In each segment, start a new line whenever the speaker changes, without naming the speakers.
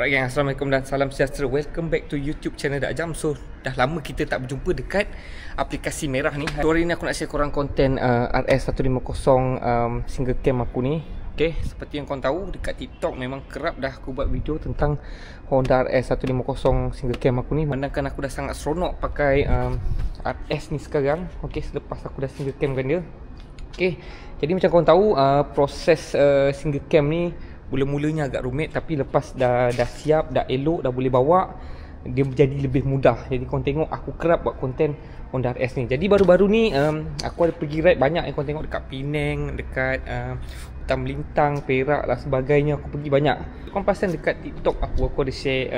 Alright gang, Assalamualaikum dan salam sejahtera. Welcome back to YouTube channel Dak Jam. So, dah lama kita tak berjumpa dekat aplikasi merah ni. Hari ni aku nak share korang konten RS150 single cam aku ni. Okay, seperti yang korang tahu, dekat TikTok memang kerap dah aku buat video tentang Honda RS150 single cam aku ni. Memandangkan aku dah sangat seronok pakai RS ni sekarang. Okay, selepas aku dah single cam kan dia. Okay, jadi macam korang tahu, proses single cam ni mula-mulanya agak rumit, tapi lepas dah siap, dah elok, dah boleh bawa, dia menjadi lebih mudah. Jadi korang tengok aku kerap buat konten Honda RS ni. Jadi baru-baru ni aku ada pergi ride banyak yang korang tengok dekat Penang, dekat Hutan Melintang, Perak dan sebagainya. Aku pergi banyak. Korang perasan dekat TikTok aku ada share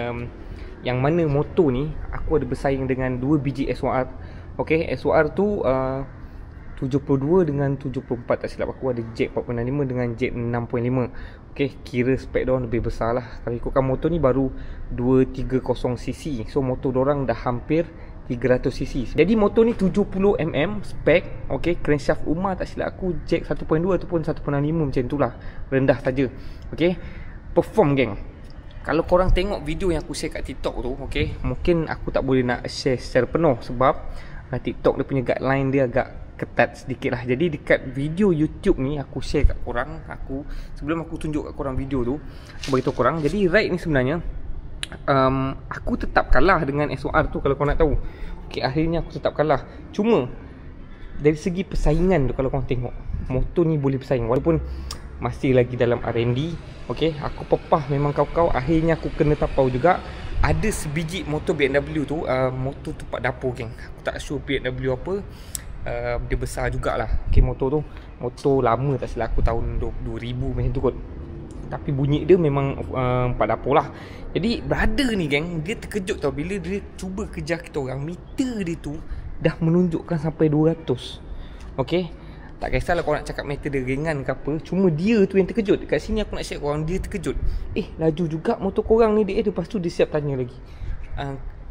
yang mana motor ni aku ada bersaing dengan 2 biji SWR. Okay, SWR tu 72 dengan 74 tak silap aku, ada jack 4.5 dengan jack 6.5. Okay, kira spek diorang lebih besar lah. Kalau ikutkan motor ni baru 230cc, so motor diorang dah hampir 300cc. Jadi motor ni 70mm spek. Okay, crankshaft Umar tak silap aku jack 1.2 ataupun 1.5 macam tu lah, rendah saja. Okay, perform geng. Kalau korang tengok video yang aku share kat TikTok tu, okay, mungkin aku tak boleh nak share secara penuh sebab TikTok dia punya guideline dia agak ketat sedikit lah. Jadi dekat video YouTube ni aku share kat korang, sebelum aku tunjuk kat korang video tu, aku beritahu korang. Jadi ride ni sebenarnya aku tetap kalah dengan SWR tu kalau korang nak tahu. Okay, akhirnya aku tetap kalah. Cuma dari segi persaingan tu, kalau korang tengok, motor ni boleh bersaing walaupun masih lagi dalam R&D. Okay, aku pepah memang kau-kau. Akhirnya aku kena tapau juga. Ada sebiji motor BMW tu, motor tempat dapur geng. Aku tak sure BMW apa. Dia besar jugalah. Okay, motor tu motor lama tak silap aku, tahun 2000 macam tu kot. Tapi bunyi dia memang empat dapur lah. Jadi brother ni geng, dia terkejut tau bila dia cuba kejar kita orang. Meter dia tu dah menunjukkan sampai 200. Okay, tak kisahlah korang nak cakap meter dia ringan ke apa, cuma dia tu yang terkejut. Kat sini aku nak share korang, dia terkejut. Laju juga motor korang ni dek. Lepas tu dia siap tanya lagi.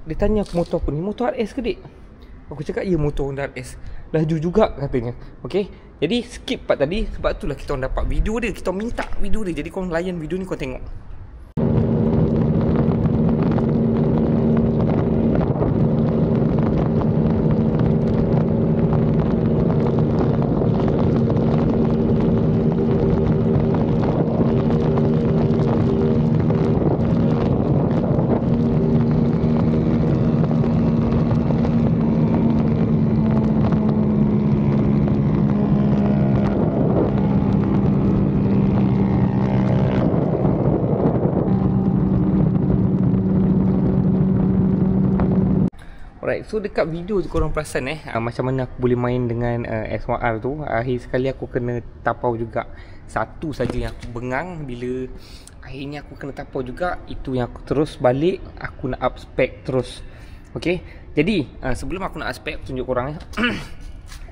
Dia tanya aku motor apa ni, motor RS ke dek? Aku cakap ya, motor Honda RS. Laju juga katanya. Okay, jadi skip part tadi. Sebab itulah kita orang dapat video dia. Kita orang minta video dia. Jadi korang layan video ni, korang tengok. Alright, so dekat video tu korang perasan macam mana aku boleh main dengan SWR tu. Akhir sekali aku kena tapau juga. Satu saja yang aku bengang, bila akhirnya aku kena tapau juga, itu yang aku terus balik, aku nak up spec terus. Okay, jadi sebelum aku nak up spec, aku tunjuk korang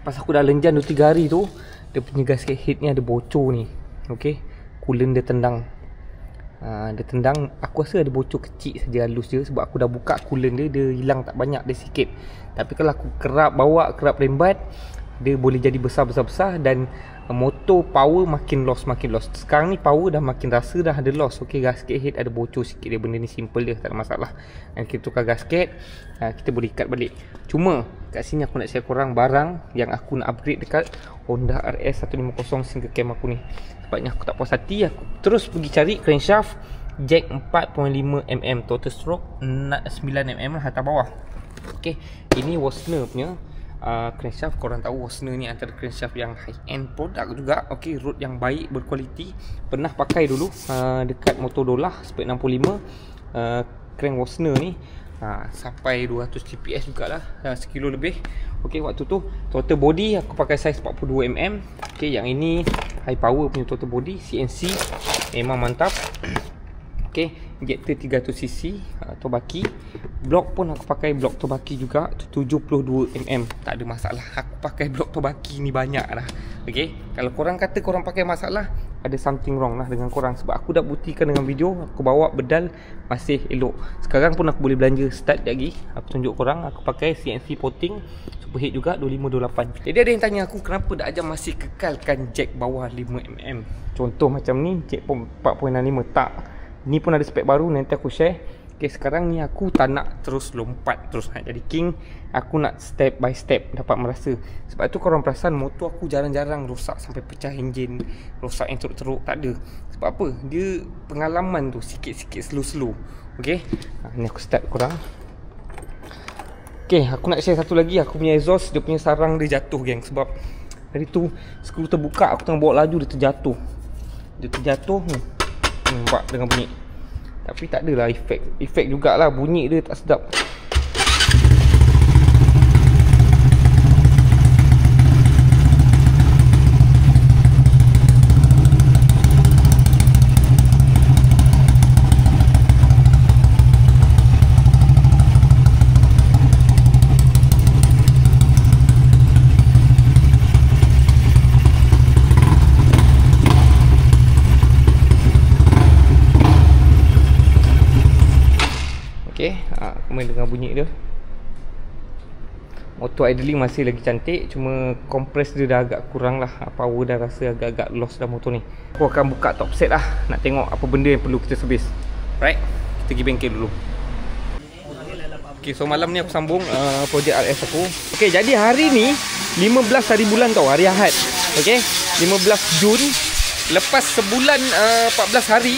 pas aku dah lenjan 2-3 hari tu, dia punya gasket head ni ada bocor ni. Okay, coolant dia tendang. Dia tendang, aku rasa ada bocor kecil saja, halus je. Sebab aku dah buka coolant dia hilang tak banyak, dia sikit. Tapi kalau aku kerap bawa, kerap rembat, dia boleh jadi besar-besar. Dan motor power makin loss. Sekarang ni power dah makin rasa dah ada loss. Okay, gasket head ada bocor sikit dia. Benda ni simple dia, tak ada masalah. Dan kita tukar gasket, kita boleh ikat balik. Cuma kat sini aku nak share korang barang yang aku nak upgrade dekat Honda RS150 single cam aku ni. Sebabnya aku tak puas hati, aku terus pergi cari crankshaft jack 4.5mm, total stroke 9mm lah atas bawah. Okay, ini Wasner punya crankshaft. Korang tahu Wasner ni antara crankshaft yang high end produk juga. Okay, rod yang baik, berkualiti. Pernah pakai dulu dekat motor Dolah spek 65, crank Wasner ni sampai 200 GPS jugalah, 1 kilo lebih. Okay, waktu tu total body aku pakai size 42mm. Okay, yang ini high power punya total body, CNC memang mantap. Okay, injector 300cc Tobaki. Blok pun aku pakai blok Tobaki juga, 72mm. Tak ada masalah, aku pakai blok Tobaki ni banyak lah. Okay, kalau korang kata korang pakai masalah, ada something wrong lah dengan korang. Sebab aku dah buktikan dengan video, aku bawa bedal masih elok. Sekarang pun aku boleh belanja start lagi. Aku tunjuk korang, aku pakai CNC potting superhead juga 2528. Jadi ada yang tanya aku, kenapa Dak Jam masih kekalkan jack bawah 5mm? Contoh macam ni, jack 4.65. Tak, Ni pun ada spek baru, nanti aku share. Okay, sekarang ni aku tak nak terus lompat terus nak jadi king. Aku nak step by step dapat merasa. Sebab tu korang perasan motor aku jarang-jarang rosak sampai pecah enjin, rosak yang teruk-teruk, tak ada. Sebab apa? Dia pengalaman tu sikit-sikit slow-slow. Okay, ni aku start korang. Okay, aku nak share satu lagi. Aku punya exhaust, dia punya sarang dia jatuh geng. Sebab tadi tu skru terbuka, aku tengah bawa laju, dia terjatuh. Dia terjatuh ni. Nampak dengan bunyi. Tapi tak adalah efek jugalah, bunyi dia tak sedap. Okay, aku main dengan bunyi dia. Motor idling masih lagi cantik, cuma kompres dia dah agak kurang lah. Power dah rasa agak-agak lost dah motor ni. Aku akan buka top set lah, nak tengok apa benda yang perlu kita service. Right, kita pergi bengkel dulu. Okay, so malam ni aku sambung projek RS aku. Okay, jadi hari ni 15 hari bulan tau, hari Ahad. Okay, 15 Jun. Lepas sebulan 14 hari,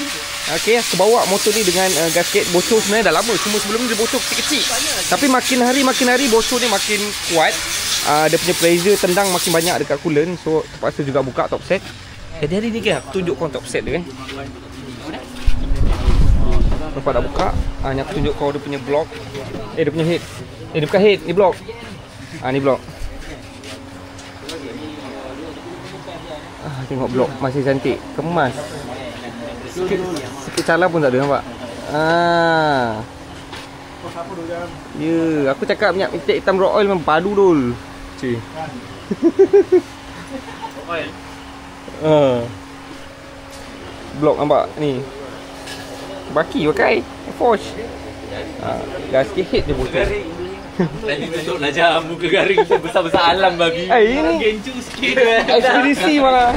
okay, aku bawa motor ni dengan gasket bocor sebenarnya dah lama. Cuma sebelum ni dia bocor kecil-kecil. Tapi makin hari bocor ni makin kuat. Dia punya pressure tendang makin banyak dekat coolant. So terpaksa juga buka top set. Jadi hari ni kan aku tunjuk kau top set dia kan. Nampak dah buka. Ni aku tunjuk kau dia punya block. Dia punya head. Dia bukan head, ni block. Ni block. Tengok blok masih cantik, kemas. Sikit calar pun tak ada, nampak? Ya, aku cakap minyak hitam raw oil memang padu dul. Cik. Oil. Blok nampak ni. Baki pakai Forge. Gas sikit head dia bocor.
Tadi tunjuk lah jam muka garing tu besar-besar alam babi.
Ini
gencu sikit.
ekspedisi malah.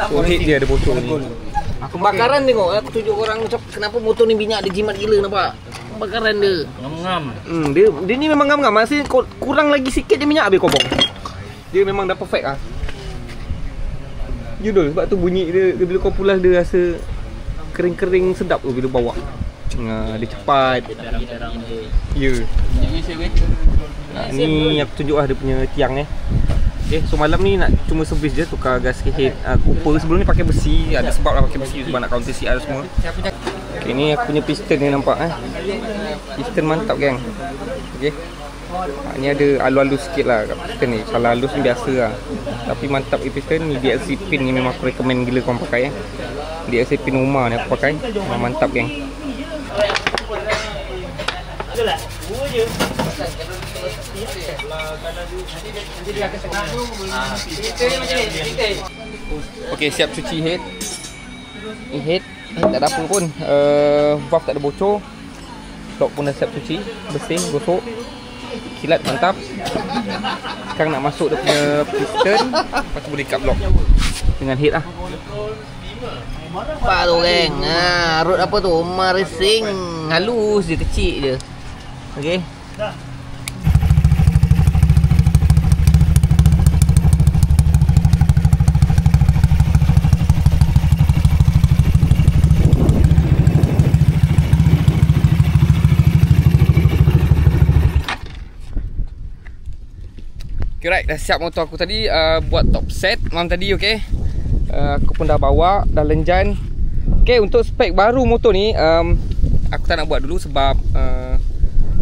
So head dia ada bocor ni. Kebakaran tengok. Aku tunjuk orang macam kenapa motor ni minyak dia jimat gila, nampak? Kebakaran dia.
Ngam-ngam.
Dia ni memang ngam-ngam. Maksudnya kurang lagi sikit dia minyak habis kobong. Dia memang dah perfect ah. Judul sebab tu bunyi dia bila kau pulas dia rasa kering-kering sedap tu bila bawa. Dia cepat. Ya. Ni aku tunjuk lah dia punya tiang ni. Okay, so malam ni nak cuma servis je, tukar gas head Cooper. Sebelum ni pakai besi, ada sebab lah pakai besi sebab nak counter CR semua. Okay, ni aku punya piston ni nampak piston mantap geng. Okay, ni ada halus-halus sikit lah kat piston ni. Kalau halus ni biasa lah, tapi mantap piston ni. DLC pin ni memang aku recommend gila korang pakai DLC pin rumah ni aku pakai, memang mantap geng. Okay, siap cuci head. Ni head tak ada apa pun. Valve tak ada bocor. Lock pun dah siap cuci, bersih, gosok. Kilat mantap. Sekarang nak masuk dia punya piston. Lepas tu boleh cut block dengan head lah. Apa tu geng? Road apa tu? Omar Racing. Halus je, kecil je. Okay. Okay, right, dah siap motor aku tadi buat top set malam tadi. Okay, aku pun dah bawa, dah lenjan. Okay, untuk spek baru motor ni aku tak nak buat dulu sebab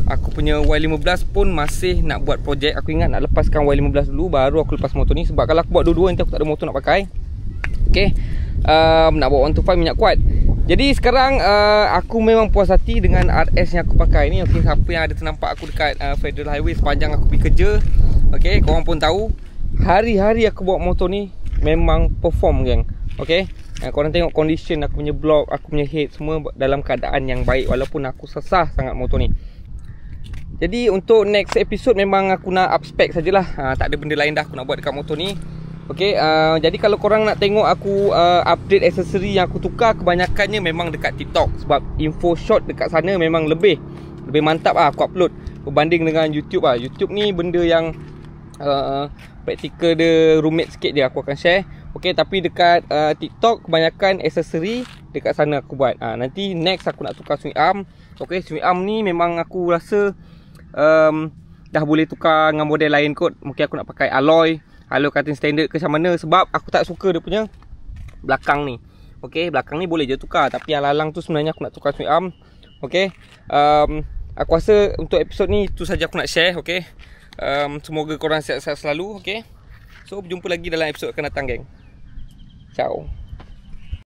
aku punya Y15 pun masih nak buat projek. Aku ingat nak lepaskan Y15 dulu baru aku lepas motor ni. Sebab kalau aku buat dua-dua nanti aku tak ada motor nak pakai. Okay, nak bawa 125 minyak kuat. Jadi sekarang aku memang puas hati dengan RS yang aku pakai ni. Okay, siapa yang ada ternampak aku dekat Federal Highway sepanjang aku pergi kerja, okay, korang pun tahu hari-hari aku bawa motor ni memang perform geng. Okay, korang tengok condition aku punya block, aku punya head semua dalam keadaan yang baik. Walaupun aku sesah sangat motor ni. Jadi untuk next episode memang aku nak up spec sajalah. Tak ada benda lain dah aku nak buat dekat motor ni. Okay, jadi kalau korang nak tengok aku update aksesori yang aku tukar, kebanyakannya memang dekat TikTok. Sebab info shot dekat sana memang lebih mantap lah aku upload berbanding dengan YouTube lah. YouTube ni benda yang praktikal dia rumit sikit dia aku akan share. Okay, tapi dekat TikTok kebanyakan aksesori dekat sana aku buat. Nanti next aku nak tukar swing arm. Okay, swing arm ni memang aku rasa dah boleh tukar dengan model lain kot. Mungkin aku nak pakai alloy cutting standard ke macam mana. Sebab aku tak suka dia punya belakang ni. Okay, belakang ni boleh je tukar, tapi alang-alang tu sebenarnya aku nak tukar swing arm. Okay, aku rasa untuk episod ni tu saja aku nak share. Okay, semoga korang sihat-sihat selalu. Okay, so berjumpa lagi dalam episod akan datang, geng. Ciao.